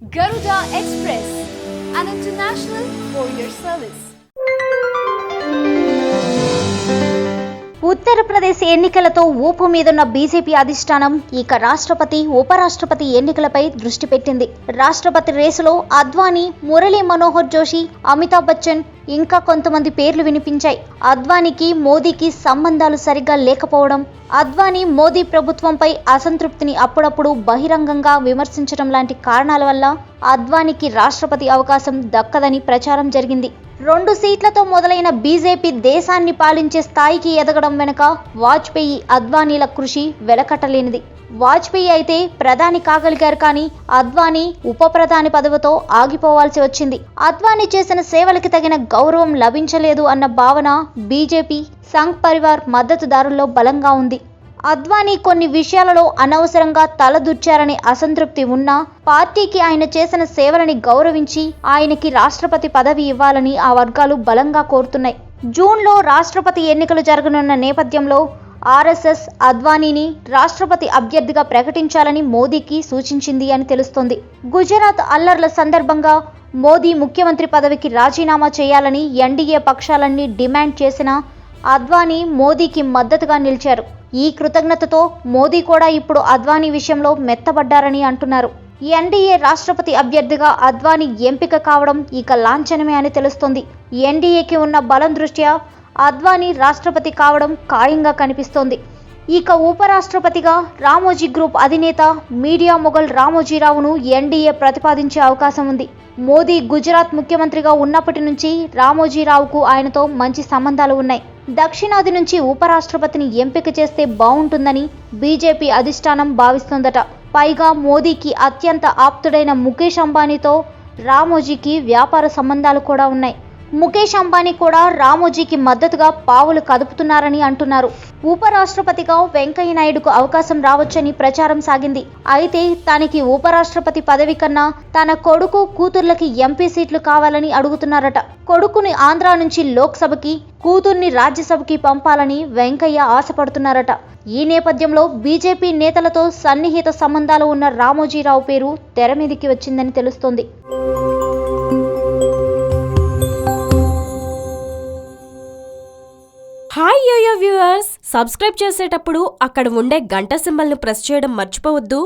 Garuda Express, an international courier service. Uttar Pradesh ఎన్నికలతో ఊపు మీదున్న బీజేపీ అధిష్టానం ఇక రాష్ట్రపతి ఉపరాష్ట్రపతి ఎన్నికలపై దృష్టి పెట్టింది. రాష్ట్రపతి రేసులో అద్వానీ, మురళీ మనోహర్ జోషి, అమితాబ్ బచ్చన్ ఇంకా కొంతమంది పేర్లు వినిపించాయి. అద్వానీకి మోదీకి సంబంధాలు సరిగ్గా లేకపోవడం, అద్వానీ మోదీ ప్రభుత్వంపై అసంతృప్తిని అప్పుడప్పుడు బహిరంగంగా విమర్శించడం లాంటి కారణాల వల్ల అద్వానీకి రాష్ట్రపతి అవకాశం దక్కదని ప్రచారం జరిగింది. 2 సీట్లతో మొదలైన బీజేపీ దేశాన్ని పాలించే స్థాయికి ఎదగడం వెనుక వాజ్పేయి, అద్వానీల కృషి వెలకట్టలేనిది. వాజ్పేయి అయితే ప్రధాని కాగలిగారు, కానీ అద్వానీ ఉప ప్రధాని పదవితో ఆగిపోవాల్సి వచ్చింది. అద్వానీ చేసిన సేవలకి తగిన గౌరవం లభించలేదు అన్న భావన బీజేపీ, సంఘ్ పరివార్ మద్దతుదారుల్లో బలంగా ఉంది. అద్వానీ కొన్ని విషయాలలో అనవసరంగా తలదూర్చారనే అసంతృప్తి ఉన్నా పార్టీకి ఆయన చేసిన సేవలని గౌరవించి ఆయనకి రాష్ట్రపతి పదవి ఇవ్వాలని ఆ వర్గాలు బలంగా కోరుతున్నాయి. జూన్లో రాష్ట్రపతి ఎన్నికలు జరగనున్న నేపథ్యంలో ఆర్ఎస్ఎస్ అద్వానీని రాష్ట్రపతి అభ్యర్థిగా ప్రకటించాలని మోదీకి సూచించింది అని తెలుస్తోంది. గుజరాత్ అల్లర్ల సందర్భంగా మోదీ ముఖ్యమంత్రి పదవికి రాజీనామా చేయాలని ఎన్డీఏ పక్షాలన్నీ డిమాండ్ చేసినా అద్వానీ మోదీకి మద్దతుగా నిలిచారు. ఈ కృతజ్ఞతతో మోదీ కూడా ఇప్పుడు అద్వానీ విషయంలో మెత్తబడ్డారని అంటున్నారు. ఎన్డీఏ రాష్ట్రపతి అభ్యర్థిగా అద్వానీ ఎంపిక కావడం ఇక లాంఛనమే అని తెలుస్తోంది. ఎన్డీఏకి ఉన్న బలం దృష్ట్యా అద్వానీ రాష్ట్రపతి కావడం ఖాయంగా కనిపిస్తోంది. ఇక ఉపరాష్ట్రపతిగా రామోజీ గ్రూప్ అధినేత మీడియా మొఘల్ రామోజీరావును ఎన్డీఏ ప్రతిపాదించే అవకాశం ఉంది. మోదీ గుజరాత్ ముఖ్యమంత్రిగా ఉన్నప్పటి నుంచి రామోజీరావుకు ఆయనతో మంచి సంబంధాలు ఉన్నాయి. దక్షిణాది నుంచి ఉపరాష్ట్రపతిని ఎంపిక చేస్తే బాగుంటుందని బీజేపీ అధిష్టానం భావిస్తోందట. పైగా మోదీకి అత్యంత ఆప్తుడైన ముఖేష్ అంబానీతో రామోజీకి వ్యాపార సంబంధాలు కూడా ఉన్నాయి. ముఖేష్ అంబానీ కూడా రామోజీకి మద్దతుగా పావులు కదుపుతున్నారని అంటున్నారు. ఉపరాష్ట్రపతిగా వెంకయ్య నాయుడుకు అవకాశం రావచ్చని ప్రచారం సాగింది. అయితే తనకి ఉపరాష్ట్రపతి పదవి కన్నా తన కొడుకు, కూతుర్లకి ఎంపీ సీట్లు కావాలని అడుగుతున్నారట. కొడుకుని ఆంధ్రా నుంచి లోక్సభకి, కూతుర్ని రాజ్యసభకి పంపాలని వెంకయ్య ఆశపడుతున్నారట. ఈ నేపథ్యంలో బీజేపీ నేతలతో సన్నిహిత సంబంధాలు ఉన్న రామోజీరావు పేరు తెర మీదికి వచ్చిందని తెలుస్తోంది. హాయ్ యోయో వ్యూవర్స్, సబ్స్క్రైబ్ చేసేటప్పుడు అక్కడ ఉండే గంట సింబల్ను ప్రెస్ చేయడం మర్చిపోవద్దు.